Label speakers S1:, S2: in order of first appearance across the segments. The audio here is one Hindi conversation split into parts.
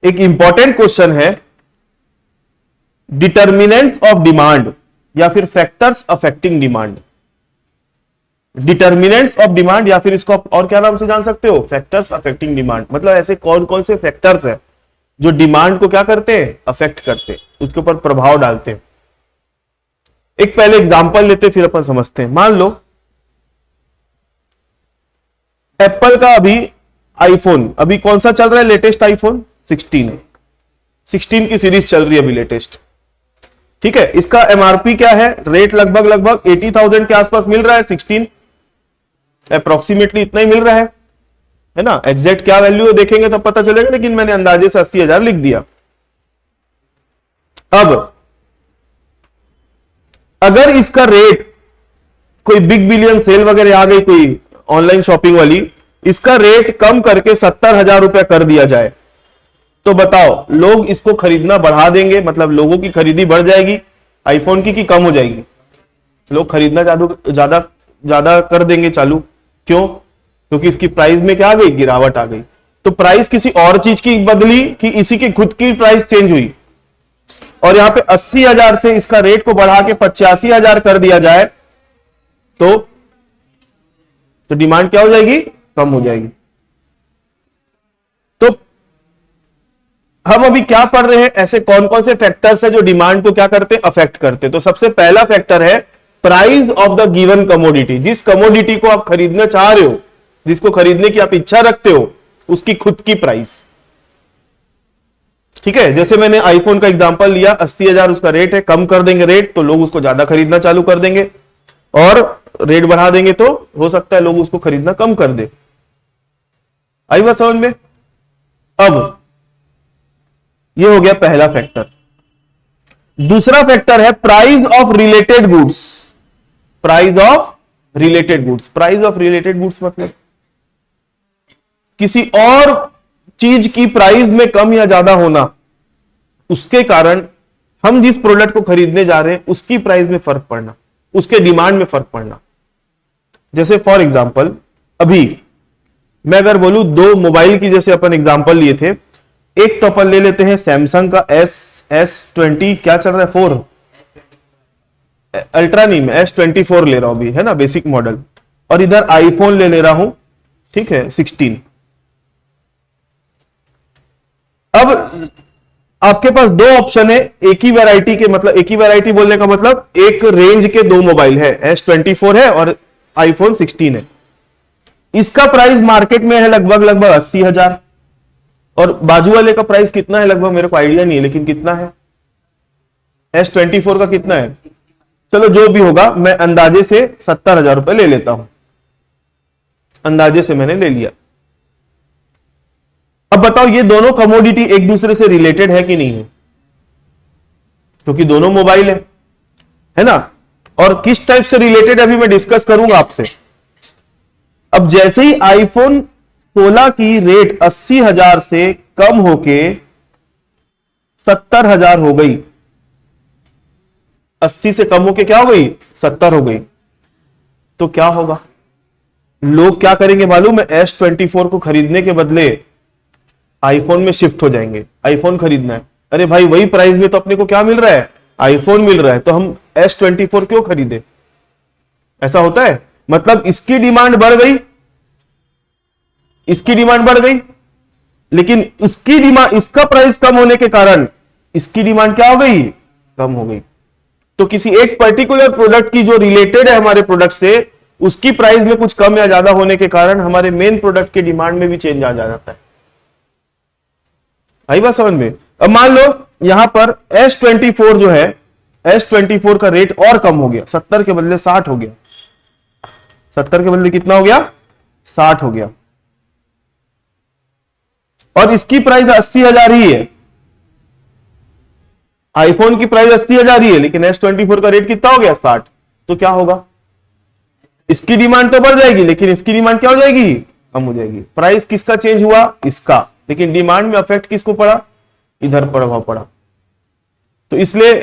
S1: एक इंपॉर्टेंट क्वेश्चन है, डिटर्मिनेंट्स ऑफ डिमांड या फिर factors affecting demand. Determinants of demand या फिर इसको और क्या नाम से जान सकते हो, फैक्टर्स अफेक्टिंग डिमांड। मतलब ऐसे कौन कौन से फैक्टर्स हैं जो डिमांड को क्या करते हैं, अफेक्ट करते हैं, उसके ऊपर प्रभाव डालते हैं। एक पहले एग्जांपल लेते फिर अपन समझते हैं। मान लो एप्पल का अभी आईफोन, अभी कौन सा चल रहा है लेटेस्ट, आईफोन 16 की सीरीज चल रही है अभी लेटेस्ट, ठीक है। इसका एमआरपी क्या है, रेट लगभग 80,000 के आसपास मिल रहा है, 16 अप्रोक्सीमेटली इतना ही मिल रहा है ना। एग्जैक्ट क्या वैल्यू है देखेंगे तो पता चलेगा, लेकिन मैंने अंदाजे से 80,000 लिख दिया। अब अगर इसका रेट, कोई बिग बिलियन सेल वगैरह आ गई कोई ऑनलाइन शॉपिंग वाली, इसका रेट कम करके 70,000 रुपया कर दिया जाए, तो बताओ लोग इसको खरीदना बढ़ा देंगे, मतलब लोगों की खरीदी बढ़ जाएगी आईफोन की, कि कम हो जाएगी? लोग खरीदना ज्यादा कर देंगे चालू। क्यों? क्योंकि इसकी प्राइस में क्या आ गई, गिरावट आ गई। तो प्राइस किसी और चीज की बदली कि इसी की खुद की प्राइस चेंज हुई, और यहां पे 80,000 से इसका रेट को बढ़ा के 85,000 कर दिया जाए, तो डिमांड क्या हो जाएगी, कम हो जाएगी। तो हम अभी क्या पढ़ रहे हैं, ऐसे कौन कौन से फैक्टर्स है जो डिमांड को क्या करते हैं, अफेक्ट करते हैं। तो सबसे पहला फैक्टर है price of the given commodity. जिस कमोडिटी को आप खरीदना चाह रहे हो, जिसको खरीदने की आप इच्छा रखते हो, उसकी खुद की प्राइस, ठीक है। जैसे मैंने आईफोन का एग्जांपल लिया, 80,000 उसका रेट है, कम कर देंगे रेट तो लोग उसको ज्यादा खरीदना चालू कर देंगे, और रेट बढ़ा देंगे तो हो सकता है लोग उसको खरीदना कम कर दे। आई बात समझ में? अब ये हो गया पहला फैक्टर। दूसरा फैक्टर है price of related goods. Price of related goods, price of related goods मतलब किसी और चीज की प्राइस में कम या ज्यादा होना, उसके कारण हम जिस प्रोडक्ट को खरीदने जा रहे हैं उसकी प्राइस में फर्क पड़ना, उसके डिमांड में फर्क पड़ना। जैसे फॉर एग्जांपल अभी मैं अगर बोलूं दो मोबाइल की, जैसे अपन एग्जांपल लिए थे, एक तो अपन ले लेते हैं सैमसंग का S20 क्या चल रहा है, 4 अल्ट्रा नहीं, मैं S24 ले रहा हूं अभी, है ना, बेसिक मॉडल, और इधर आईफोन ले रहा हूं, ठीक है, 16। अब आपके पास दो ऑप्शन है एक ही वैरायटी के, मतलब एक ही वैरायटी बोलने का मतलब एक रेंज के दो मोबाइल है, S24 है और आईफोन 16 है। इसका प्राइस मार्केट में है लगभग 80,000, और बाजू वाले का प्राइस कितना है लगभग मेरे को आइडिया नहीं है, लेकिन कितना है, S24 का कितना है, चलो जो भी होगा मैं अंदाजे से 70,000 रुपए ले लेता हूं, अंदाजे से मैंने ले लिया। अब बताओ ये दोनों कमोडिटी एक दूसरे से रिलेटेड है कि नहीं है, क्योंकि दोनों मोबाइल है ना। और किस टाइप से रिलेटेड अभी मैं डिस्कस करूंगा आपसे। अब जैसे ही आईफोन 16 की रेट 80,000 से कम होके 70,000 हो गई, 80 से कम होके क्या हो गई, 70 हो गई, तो क्या होगा, लोग क्या करेंगे मालूम है, S24 को खरीदने के बदले आईफोन में शिफ्ट हो जाएंगे। आईफोन खरीदना है, अरे भाई वही प्राइस में तो अपने को क्या मिल रहा है, आईफोन मिल रहा है, तो हम S24 क्यों खरीदे। ऐसा होता है, मतलब इसकी डिमांड बढ़ गई, इसकी डिमांड बढ़ गई, लेकिन इसकी डिमांड, इसका प्राइस कम होने के कारण इसकी डिमांड क्या हो गई, कम हो गई। तो किसी एक पर्टिकुलर प्रोडक्ट की जो रिलेटेड है हमारे प्रोडक्ट से, उसकी प्राइस में कुछ कम या ज्यादा होने के कारण हमारे मेन प्रोडक्ट के डिमांड में भी चेंज आ जाता है। आई बात समझ में? अब मान लो यहां पर S24 जो है, S24 का रेट और कम हो गया, 70 के बदले 60 हो गया, 70 के बदले कितना हो गया, 60 हो गया, और इसकी प्राइस 80,000 ही है, आईफोन की प्राइस 80,000 ही है, लेकिन S24 का रेट कितना हो गया, 60। तो क्या होगा, इसकी डिमांड तो बढ़ जाएगी, लेकिन इसकी डिमांड क्या हो जाएगी, कम हो जाएगी। प्राइस किसका चेंज हुआ, इसका, लेकिन डिमांड में अफेक्ट किसको पड़ा, इधर प्रभाव पड़ा। तो इसलिए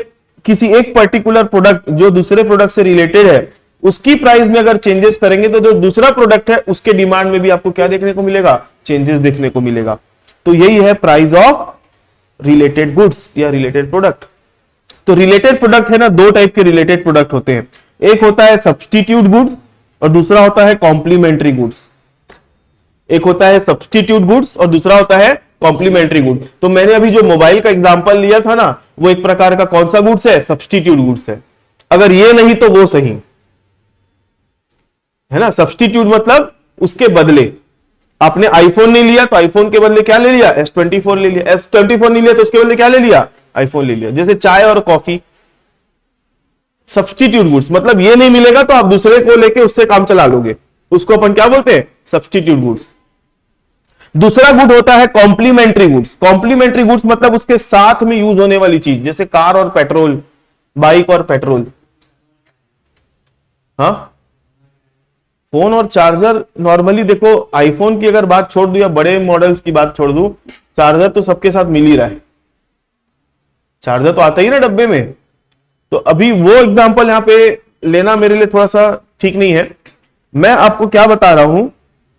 S1: किसी एक पर्टिकुलर प्रोडक्ट जो दूसरे प्रोडक्ट से रिलेटेड है, उसकी प्राइस में अगर चेंजेस करेंगे तो जो दूसरा प्रोडक्ट है उसके डिमांड में भी आपको क्या देखने को मिलेगा, चेंजेस देखने को मिलेगा। तो यही है प्राइस ऑफ रिलेटेड गुड्स या रिलेटेड प्रोडक्ट। तो रिलेटेड प्रोडक्ट है ना, दो टाइप के रिलेटेड प्रोडक्ट होते हैं, एक होता है सब्स्टिट्यूट गुड्स और दूसरा होता है कॉम्प्लीमेंट्री गुड्स। एक होता है सब्स्टिट्यूट गुड्स और दूसरा होता है कॉम्प्लीमेंट्री गुड्स। तो मैंने अभी जो मोबाइल का एग्जांपल लिया था ना, वो एक प्रकार का कौन सा गुड्स है? सब्स्टिट्यूट गुड्स है। अगर ये नहीं तो वो सही है ना। सब्स्टिट्यूट मतलब उसके बदले। आपने आईफोन नहीं लिया तो आईफोन के बदले क्या ले लिया? S24 ले लिया। S24 नहीं लिया तो उसके बदले क्या ले लिया? आईफोन ले लिया। जैसे चाय और कॉफी, सब्स्टिट्यूट गुड्स मतलब ये नहीं मिलेगा तो आप दूसरे को लेके उससे काम चला लोगे, उसको अपन क्या बोलते हैं? Substitute goods. दूसरा गुड होता है कॉम्प्लीमेंट्री गुड्स। कॉम्प्लीमेंट्री गुड्स मतलब उसके साथ में यूज होने वाली चीज, जैसे कार और पेट्रोल, बाइक और पेट्रोल। हाँ, फोन और चार्जर। नॉर्मली देखो, आईफोन की अगर बात छोड़ दूं या बड़े मॉडल्स की बात छोड़ दूं, चार्जर तो सबके साथ मिल ही रहा है। चार्जर तो आता ही ना डब्बे में। तो अभी वो एग्जांपल यहां पे लेना मेरे लिए थोड़ा सा ठीक नहीं है। मैं आपको क्या बता रहा हूं,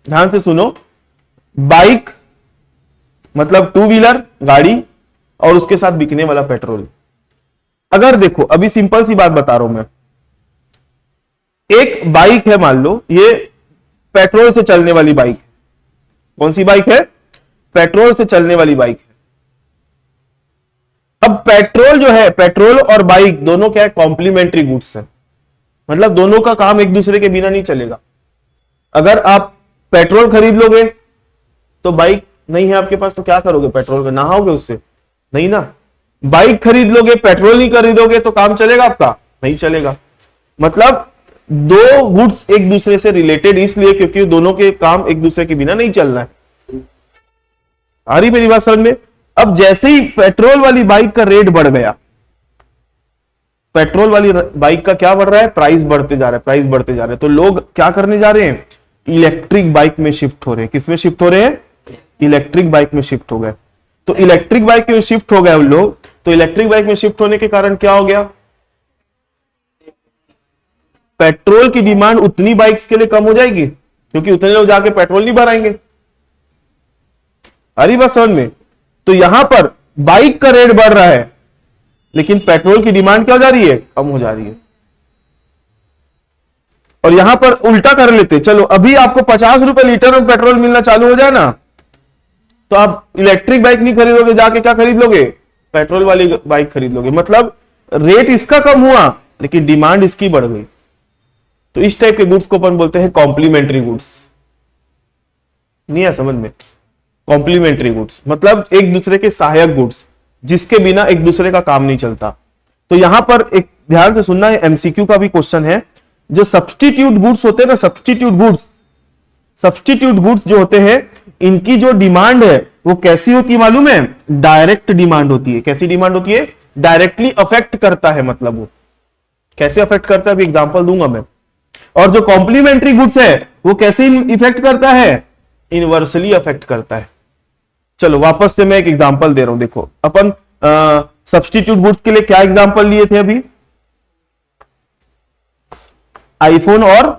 S1: ध्यान से सुनो। बाइक मतलब टू व्हीलर गाड़ी और उसके साथ बिकने वाला पेट्रोल। अगर देखो, अभी सिंपल सी बात बता रहा हूं मैं। एक बाइक है, मान लो ये पेट्रोल से चलने वाली बाइक है। कौन सी बाइक है? पेट्रोल से चलने वाली बाइक है। अब पेट्रोल जो है, पेट्रोल और बाइक दोनों क्या है? कॉम्प्लीमेंट्री गुड्स है। मतलब दोनों का काम एक दूसरे के बिना नहीं चलेगा। अगर आप पेट्रोल खरीद लोगे तो बाइक नहीं है आपके पास तो क्या करोगे? पेट्रोल का नहाओगे उससे? नहीं ना। बाइक खरीद लोगे, पेट्रोल नहीं खरीदोगे तो काम चलेगा आपका? नहीं चलेगा। मतलब दो गुड्स एक दूसरे से रिलेटेड इसलिए क्योंकि दोनों के काम एक दूसरे के बिना नहीं चलना है। आ रही मेरी बात समझ में? अब जैसे ही पेट्रोल वाली बाइक का रेट बढ़ गया, पेट्रोल वाली बाइक का क्या बढ़ रहा है? प्राइस बढ़ते जा रहा है, प्राइस बढ़ते जा रहे हैं। तो लोग क्या करने जा रहे हैं? इलेक्ट्रिक बाइक में शिफ्ट हो रहे हैं। किसमें शिफ्ट हो रहे हैं? इलेक्ट्रिक बाइक में शिफ्ट हो गए। तो इलेक्ट्रिक बाइक में शिफ्ट हो गए उन लोग। तो इलेक्ट्रिक बाइक में शिफ्ट होने के कारण क्या हो गया? पेट्रोल की डिमांड उतनी बाइक्स के लिए कम हो जाएगी क्योंकि उतने लोग जाके पेट्रोल नहीं भराएंगे। अरे बस समझ में? तो यहां पर बाइक का रेट बढ़ रहा है लेकिन पेट्रोल की डिमांड क्या हो जा रही है? कम हो जा रही है। और यहां पर उल्टा कर लेते, चलो अभी आपको 50 रुपए लीटर में पेट्रोल मिलना चालू हो जाए ना, तो आप इलेक्ट्रिक बाइक नहीं खरीदोगे, जाके क्या खरीद लोगे? पेट्रोल वाली बाइक खरीद लोगे। मतलब रेट इसका कम हुआ लेकिन डिमांड इसकी बढ़ गई। तो इस टाइप के गुड्स को अपन बोलते हैं कॉम्प्लीमेंट्री गुड्स। नहीं है समझ में? कॉम्प्लीमेंट्री गुड्स मतलब एक दूसरे के सहायक गुड्स, जिसके बिना एक दूसरे का काम नहीं चलता। तो यहां पर एक ध्यान से सुनना है, एमसीक्यू का भी क्वेश्चन है। जो सब्स्टिट्यूट गुड्स होते हैं ना, सब्स्टिट्यूट गुड्स जो होते हैं, इनकी जो डिमांड है वो कैसी होती है मालूम है? डायरेक्ट डिमांड होती है। कैसी डिमांड होती है? डायरेक्टली अफेक्ट करता है। मतलब वो कैसे अफेक्ट करता है अभी एग्जांपल दूंगा मैं। और जो कॉम्प्लीमेंट्री गुड्स है वो कैसे इफेक्ट करता है? इनवर्सली अफेक्ट करता है। चलो वापस से मैं एक एग्जांपल दे रहा हूं। देखो अपन सब्स्टिट्यूट गुड्स के लिए क्या एग्जांपल लिए थे अभी? आईफोन और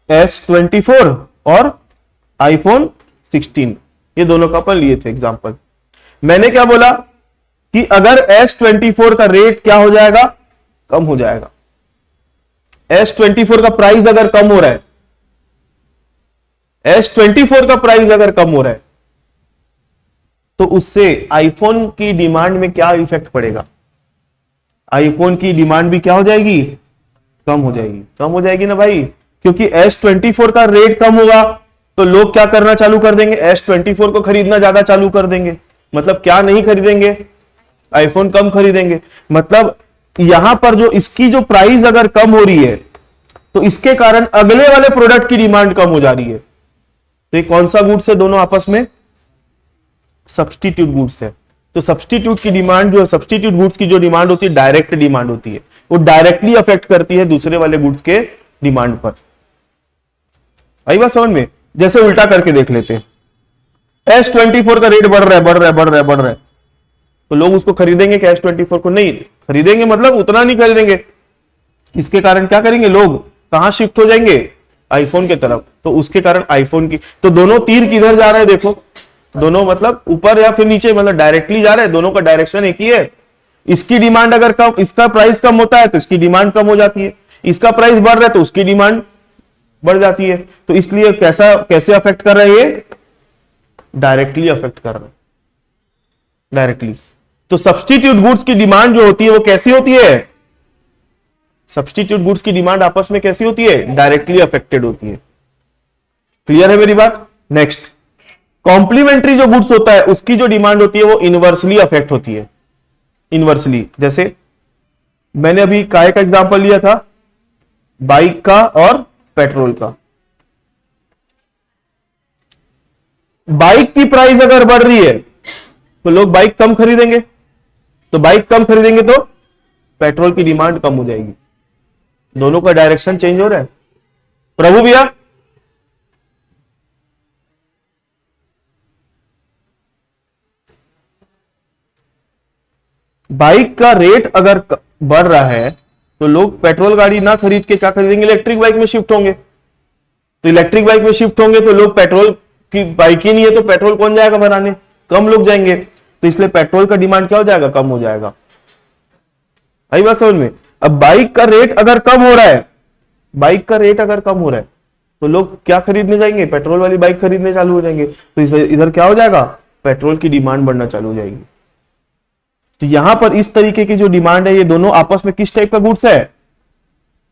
S1: S24 और आईफोन 16, ये दोनों का अपन लिए थे एग्जांपल। मैंने क्या बोला कि अगर S24 का रेट क्या हो जाएगा? कम हो जाएगा। S24 का प्राइस अगर कम हो रहा है, S24 का प्राइस अगर कम हो रहा है तो उससे आईफोन की डिमांड में क्या इफेक्ट पड़ेगा? आईफोन की डिमांड भी क्या हो जाएगी? कम हो जाएगी। कम हो जाएगी ना भाई, क्योंकि S24 का रेट कम होगा तो लोग क्या करना चालू कर देंगे? S24 को खरीदना ज्यादा चालू कर देंगे। मतलब क्या नहीं खरीदेंगे? आईफोन कम खरीदेंगे। मतलब यहां पर जो इसकी जो प्राइस अगर कम हो रही है तो इसके कारण अगले वाले प्रोडक्ट की डिमांड कम हो जा रही है। तो ये कौन सा गुड्स है दोनों आपस में? सब्स्टिट्यूट गुड्स है। तो सब्स्टिट्यूट की डिमांड जो है, सब्स्टिट्यूट गुड्स की जो डिमांड होती है डायरेक्ट डिमांड होती है। वो डायरेक्टली अफेक्ट करती है दूसरे वाले गुड्स के डिमांड पर। आई बात समझ में? जैसे उल्टा करके देख लेते हैं। S24 का रेट बढ़ रहा है तो लोग उसको खरीदेंगे क्या? S24 को नहीं खरीदेंगे। मतलब उतना नहीं खरीदेंगे। इसके कारण क्या करेंगे लोग? कहां शिफ्ट हो जाएंगे? आईफोन के तरफ। तो उसके कारण आईफोन की, तो दोनों तीर किधर जा रहे हैं? देखो दोनों मतलब ऊपर या फिर नीचे, मतलब डायरेक्टली जा रहे हैं, दोनों का डायरेक्शन एक ही है। इसकी डिमांड अगर कम, इसका प्राइस कम होता है तो इसकी डिमांड कम हो जाती है, इसका प्राइस बढ़ रहा है तो उसकी डिमांड बढ़ जाती है। तो इसलिए कैसे अफेक्ट कर रहे हैं, डायरेक्टली अफेक्ट कर रहे हैं, डायरेक्टली। तो सब्स्टिट्यूट गुड्स की डिमांड जो होती है वो कैसी होती है, सब्स्टिट्यूट गुड्स की डिमांड आपस में कैसी होती है, डायरेक्टली अफेक्टेड होती है। क्लियर है मेरी बात। नेक्स्ट, कॉम्प्लीमेंट्री जो गुड्स होता है उसकी जो डिमांड होती है वो इनवर्सली अफेक्ट होती है, इनवर्सली। जैसे मैंने अभी काय का एग्जांपल लिया था, बाइक का और पेट्रोल का। बाइक की प्राइस अगर बढ़ रही है तो लोग बाइक कम खरीदेंगे, तो बाइक कम खरीदेंगे तो पेट्रोल की डिमांड कम हो जाएगी। दोनों का डायरेक्शन चेंज हो रहा है। प्रभु भैया, बाइक का रेट अगर बढ़ रहा है तो लोग पेट्रोल गाड़ी ना खरीद के क्या खरीदेंगे, इलेक्ट्रिक बाइक में शिफ्ट होंगे। तो इलेक्ट्रिक बाइक में शिफ्ट होंगे तो लोग, पेट्रोल की बाइक ही नहीं है तो पेट्रोल कौन जाएगा भराने, कम लोग जाएंगे। तो इसलिए पेट्रोल का डिमांड क्या हो जाएगा, कम हो जाएगा। आई बात समझ में। अब बाइक का रेट अगर कम हो रहा है, बाइक का रेट अगर कम हो रहा है तो लोग क्या खरीदने जाएंगे, पेट्रोल वाली बाइक खरीदने चालू हो जाएंगे। तो इधर क्या हो जाएगा, पेट्रोल की डिमांड बढ़ना चालू हो जाएगी। तो यहां पर इस तरीके की जो डिमांड है ये दोनों आपस में किस टाइप का गुड्स है,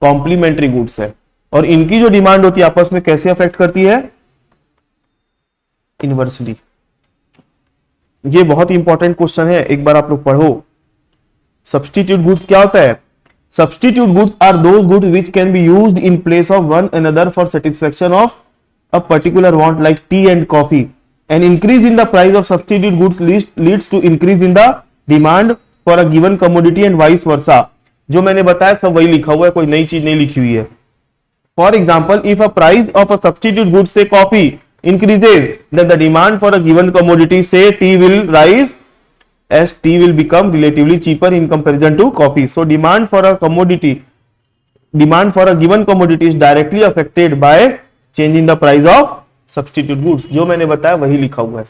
S1: कॉम्प्लीमेंट्री गुड्स है। और इनकी जो डिमांड होती है आपस में कैसे अफेक्ट करती है, इनवर्सली। ये बहुत इंपॉर्टेंट क्वेश्चन है, एक बार आप लोग पढ़ो। सब्स्टिट्यूट गुड्स क्या होता है, substitute goods are those goods which can be used in place of one another for satisfaction of a particular want like tea and coffee. An increase in the price of substitute goods leads to increase in the demand for a given commodity and vice versa. जो मैंने बताया सब वही लिखा हुआ है, कोई नई चीज नहीं लिखी हुई है। For example, if a price of a substitute good से coffee increases, then the demand for a given commodity, say tea, will rise as tea will become relatively cheaper in comparison to coffee. So demand for a given commodity is directly affected by change in the price of substitute goods. जो मैंने बताया वही लिखा हुआ है।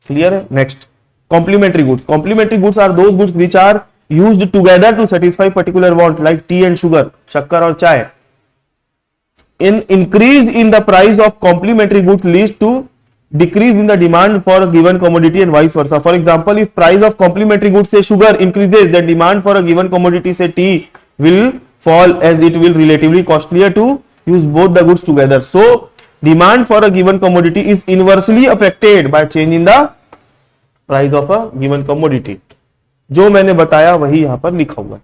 S1: क्लियर है। Next, complementary goods. Complementary goods are those goods which are used together to satisfy particular want like tea and sugar, शक्कर और चाय। In increase in the price of complementary goods leads to decrease in the demand for a given commodity and vice versa. For example, if price of complementary goods say sugar increases, then demand for a given commodity say tea will fall as it will relatively costlier to use both the goods together. So demand for a given commodity is inversely affected by change in the price of a given commodity. जो मैंने बताया वही यहां पर लिखा हुआ है,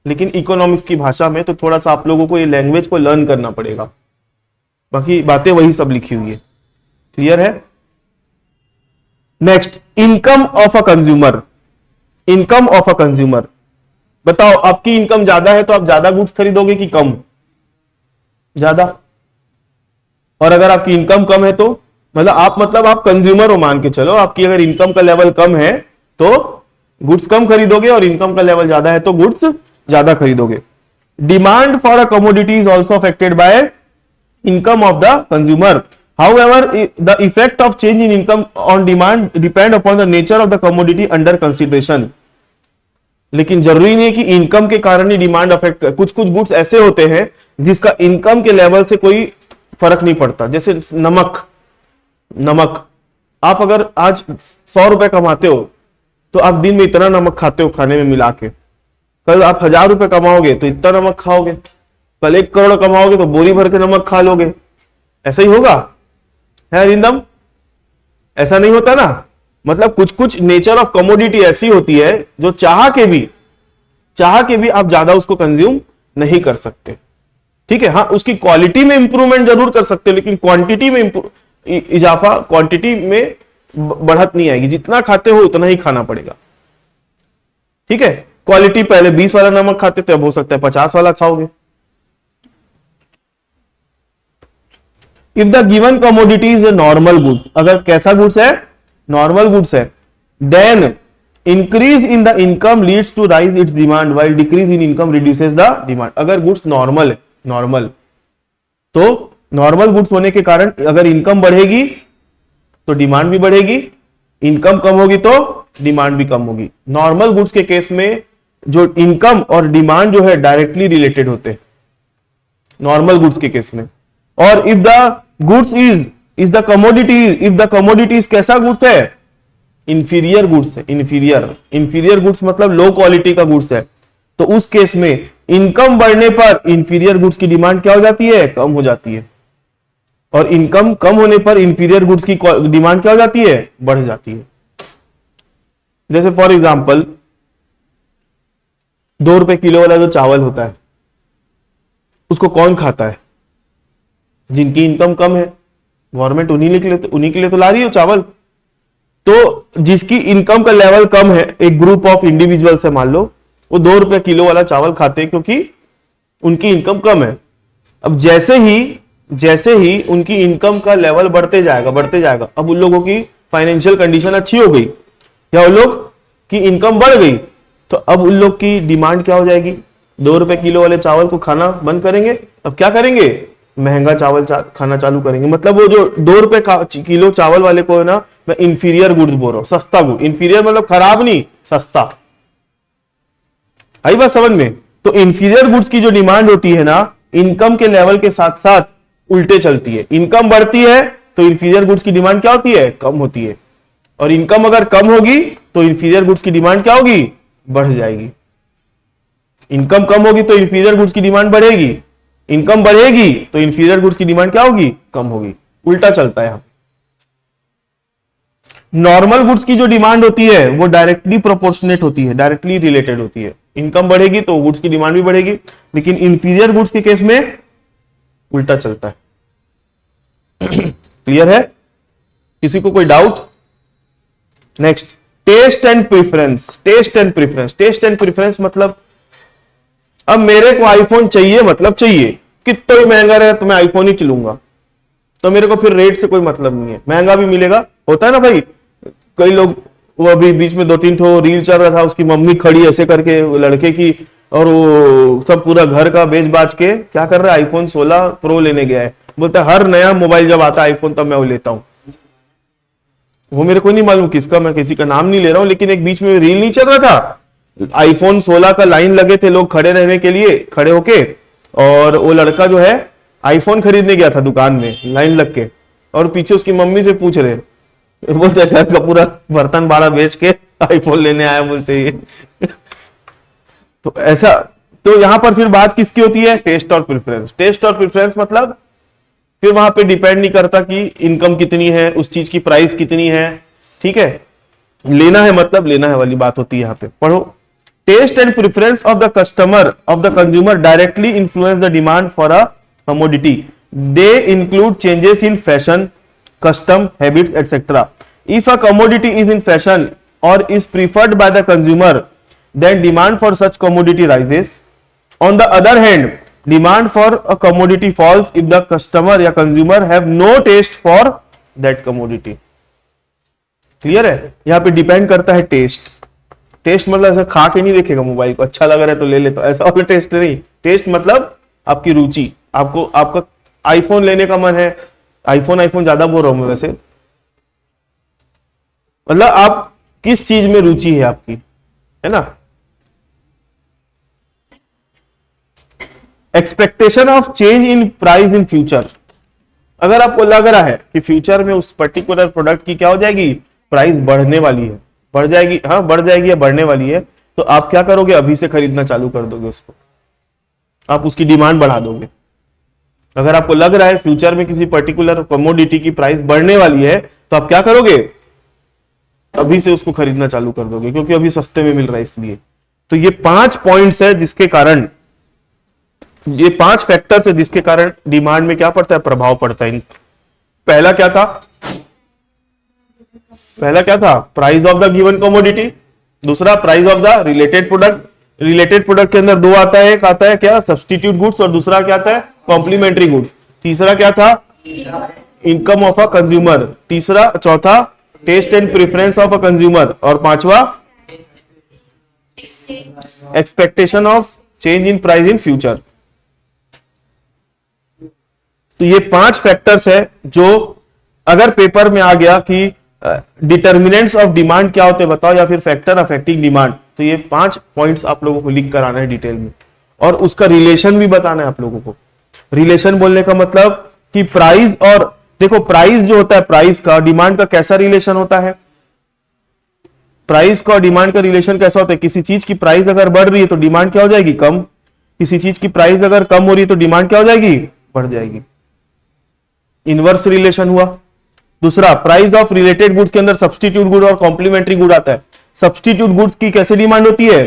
S1: लेकिन इकोनॉमिक्स की भाषा में, तो थोड़ा सा आप लोगों को ये लैंग्वेज को लर्न करना पड़ेगा, बाकी बातें वही सब लिखी हुई है। क्लियर है। Next, income of a consumer. Income of a consumer, बताओ आपकी इनकम ज्यादा है तो आप ज्यादा गुड्स खरीदोगे कि कम, ज्यादा। और अगर आपकी इनकम कम है तो मतलब आप कंज्यूमर हो, मान के चलो आपकी अगर इनकम का लेवल कम है तो गुड्स कम खरीदोगे, और इनकम का लेवल ज्यादा है तो गुड्स ज्यादा खरीदोगे। Demand for a commodity is also affected by income of the consumer. However, the effect of change in income on demand depend upon the nature of the commodity under consideration. लेकिन जरूरी नहीं है कि इनकम के कारण ही डिमांड अफेक्ट करे। कुछ कुछ गुड्स ऐसे होते हैं जिसका इनकम के लेवल से कोई फर्क नहीं पड़ता। जैसे नमक आप अगर आज 100 रुपए कमाते हो तो आप दिन में इतना नमक खाते हो खाने में मिला के, कल आप 1000 रुपए कमाओगे तो इतना नमक खाओगे, कल 1 करोड़ कमाओगे तो बोरी भर के नमक खा लोगे। ऐसा ही होगा, है अरिंदम? ऐसा नहीं होता ना। मतलब कुछ कुछ नेचर ऑफ कमोडिटी ऐसी होती है जो चाह के भी आप ज्यादा उसको कंज्यूम नहीं कर सकते। ठीक है, हाँ उसकी क्वालिटी में इंप्रूवमेंट जरूर कर सकते हो, लेकिन क्वांटिटी में इजाफा, क्वांटिटी में बढ़त नहीं आएगी। जितना खाते हो उतना ही खाना पड़ेगा। ठीक है, क्वालिटी पहले 20 वाला नमक खाते थे, अब हो सकता है 50 वाला खाओगे। If the given commodity is a normal good, अगर कैसा गुड्स है, नॉर्मल गुड्स है, then increase in the income leads to rise its demand while decrease in income reduces the demand. अगर गुड्स नॉर्मल है, नॉर्मल, तो नॉर्मल गुड्स होने के कारण अगर इनकम बढ़ेगी तो डिमांड भी बढ़ेगी, इनकम कम होगी तो डिमांड भी कम होगी। नॉर्मल गुड्स के केस में जो इनकम और डिमांड जो है डायरेक्टली रिलेटेड होते हैं नॉर्मल गुड्स के केस में। और if the goods is the commodity, if the commodities कैसा गुड्स है, इंफीरियर गुड्स है, इंफीरियर गुड्स मतलब लो क्वालिटी का गुड्स है, तो उस केस में इनकम बढ़ने पर इंफीरियर गुड्स की डिमांड क्या हो जाती है, कम हो जाती है, और इनकम कम होने पर इंफीरियर गुड्स की डिमांड क्या हो जाती है, बढ़ जाती है। जैसे फॉर एग्जांपल 2 रुपए किलो वाला जो चावल होता है उसको कौन खाता है, जिनकी इनकम कम है, गवर्नमेंट उन्हीं के लिए तो ला रही है चावल। तो जिसकी इनकम का लेवल कम है, एक ग्रुप ऑफ इंडिविजुअल से मान लो, वो 2 रुपए किलो वाला चावल खाते हैं क्योंकि उनकी इनकम कम है। अब जैसे ही उनकी इनकम का लेवल बढ़ते जाएगा, अब उन लोगों की फाइनेंशियल कंडीशन अच्छी हो गई या उन लोग की इनकम बढ़ गई, तो अब उन लोग की डिमांड क्या हो जाएगी, 2 रुपए किलो वाले चावल को खाना बंद करेंगे, अब क्या करेंगे, महंगा चावल खाना चालू करेंगे। मतलब वो जो 2 रुपए किलो चावल वाले को है ना, मैं इंफीरियर गुड्स बोल रहा हूं, सस्ता गुड, इंफीरियर मतलब खराब नहीं, सस्ता। आई बात समझ में? तो इंफीरियर गुड्स की जो डिमांड होती है ना, इनकम के लेवल के साथ साथ उल्टे चलती है। इनकम बढ़ती है तो इंफीरियर गुड्स की डिमांड क्या होती है, कम होती है, और इनकम अगर कम होगी तो इंफीरियर गुड्स की डिमांड क्या होगी, बढ़ जाएगी। इनकम कम होगी तो इंफीरियर गुड्स की डिमांड बढ़ेगी, इनकम बढ़ेगी तो इंफीरियर गुड्स की डिमांड क्या होगी, कम होगी। उल्टा चलता है यहां। नॉर्मल गुड्स की जो डिमांड होती है वो डायरेक्टली प्रोपोर्शनेट होती है, डायरेक्टली रिलेटेड होती है। इनकम बढ़ेगी तो गुड्स की डिमांड भी बढ़ेगी, लेकिन इंफीरियर गुड्स के केस में उल्टा चलता है। क्लियर है? किसी को कोई doubt? Next, test and preference. Test and preference, test and preference मतलब अब मेरे को आईफोन चाहिए, मतलब चाहिए, कितना भी महंगा रहे तो मैं आईफोन ही चलूंगा, तो मेरे को फिर रेट से कोई मतलब नहीं है, महंगा भी मिलेगा। होता है ना भाई, कई लोग, वो अभी बीच में 2-3 ठो रील चल रहा था, उसकी मम्मी खड़ी ऐसे करके लड़के की, और वो सब पूरा घर का बेच बाच के क्या कर रहा है, आईफोन 16 प्रो लेने गया है। बोलता है हर नया मोबाइल जब आता है आईफोन तब मैं वो लेता हूं। वो मेरे को नहीं मालूम किसका, मैं किसी का नाम नहीं ले रहा हूं, लेकिन एक बीच में रील नहीं चल रहा था, आईफोन 16 का लाइन लगे थे लोग खड़े रहने के लिए, खड़े होके, और वो लड़का जो है आईफोन खरीदने गया था दुकान में लाइन लग के, और पीछे उसकी मम्मी से पूछ रहे, बोलते घर का पूरा बर्तन बाड़ा बेच के आईफोन लेने आया, बोलते ये। तो ऐसा, तो यहां पर फिर बात किसकी होती है, टेस्ट और प्रेफरेंस। टेस्ट और प्रेफरेंस मतलब फिर वहां पे डिपेंड नहीं करता कि इनकम कितनी है, उस चीज की प्राइस कितनी है, ठीक है, लेना है मतलब लेना है वाली बात होती है। यहां पे पढ़ो, taste and preference of the customer, of the consumer directly influence the demand for a commodity. They include changes in fashion, custom, habits, etc. If a commodity is in fashion or is preferred by the consumer, then demand for such commodity rises. On the other hand, demand for a commodity falls if the customer या consumer have no taste for that commodity. Clear है? यहाँ पे डिपेंड करता है टेस्ट। टेस्ट मतलब ऐसा खा के नहीं देखेगा मोबाइल को, अच्छा लग रहा है तो ले लेता, ऐसा वाला टेस्ट नहीं। टेस्ट मतलब आपकी रुचि, आपको आपका आईफोन लेने का मन है, आईफोन ज्यादा बोल रहा हूं मैं वैसे, मतलब आप किस चीज में रुचि है आपकी, है ना। Expectation of change in price in future, अगर आपको लग रहा है कि फ्यूचर में उस पर्टिकुलर प्रोडक्ट की क्या हो जाएगी, प्राइस बढ़ने वाली है, बढ़ जाएगी, हाँ बढ़ जाएगी या बढ़ने वाली है, तो आप क्या करोगे, अभी से खरीदना चालू कर दोगे उसको, आप उसकी डिमांड बढ़ा दोगे। अगर आपको लग रहा है फ्यूचर में किसी पर्टिकुलर कमोडिटी की प्राइस बढ़ने वाली है, तो आप क्या करोगे, अभी से उसको खरीदना चालू कर दोगे, क्योंकि अभी सस्ते में मिल रहा है इसलिए। तो ये 5 पॉइंट्स है जिसके कारण, ये 5 फैक्टर्स है जिसके कारण डिमांड में क्या पड़ता है, प्रभाव पड़ता है। पहला क्या था, price of the given commodity, दूसरा price of the related product. Related product के अंदर 2 आता है, एक आता है क्या, सब्स्टिट्यूट गुड्स, और दूसरा क्या आता है, कॉम्प्लीमेंट्री गुड्स। तीसरा क्या था, इनकम ऑफ अ कंज्यूमर। चौथा taste and preference of a consumer, और पांचवा expectation of change in price in future. तो ये 5 फैक्टर्स है जो अगर पेपर में आ गया कि डिटर्मिनेंट्स ऑफ डिमांड क्या होते हैं बताओ, या फिर फैक्टर अफेक्टिंग डिमांड, तो ये 5 पॉइंट्स आप लोगों को लिख कर आना है डिटेल में, और उसका रिलेशन भी बताना है आप लोगों को। रिलेशन बोलने का मतलब कि प्राइस, और देखो प्राइस जो होता है, प्राइस का डिमांड का कैसा रिलेशन होता है, प्राइस का और डिमांड का रिलेशन कैसा होता है, किसी चीज की प्राइस अगर बढ़ रही है तो डिमांड क्या हो जाएगी, कम, किसी चीज की प्राइस अगर कम हो रही है तो डिमांड क्या हो जाएगी, बढ़ जाएगी। इनवर्स रिलेशन हुआ। दूसरा, प्राइस ऑफ रिलेटेड गुड्स के अंदर सब्स्टिट्यूट गुड और कॉम्प्लीमेंट्री गुड आता है। सब्स्टिट्यूट गुड्स की कैसे डिमांड होती है,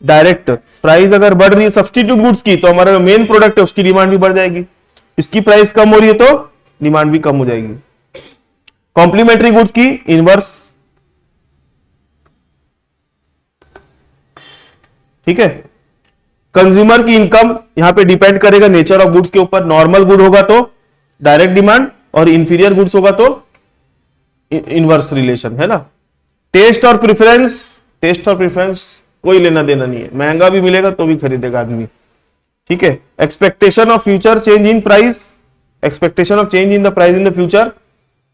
S1: डायरेक्ट, प्राइस अगर बढ़ रही है सब्स्टिट्यूट गुड्स की तो हमारा मेन प्रोडक्ट है उसकी डिमांड भी बढ़ जाएगी, इसकी प्राइस कम हो रही है तो डिमांड भी कम हो जाएगी। कॉम्प्लीमेंट्री गुड्स की इनवर्स, ठीक है। कंज्यूमर की इनकम यहां पे डिपेंड करेगा नेचर ऑफ गुड्स के ऊपर, नॉर्मल गुड होगा तो डायरेक्ट डिमांड और इंफीरियर गुड्स होगा तो इनवर्स रिलेशन, है ना। टेस्ट और प्रेफरेंस, टेस्ट और प्रेफरेंस कोई लेना देना नहीं है, महंगा भी मिलेगा तो भी खरीदेगा आदमी, ठीक है। Expectation of future change in price, expectation of change in the price in the future,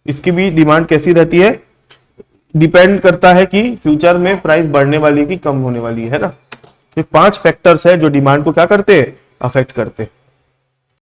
S1: इसकी भी डिमांड कैसी रहती है, डिपेंड करता है कि फ्यूचर में प्राइस बढ़ने वाली है कि कम होने वाली है ना। ये 5 फैक्टर्स है जो डिमांड को क्या करते हैं, अफेक्ट करते हैं।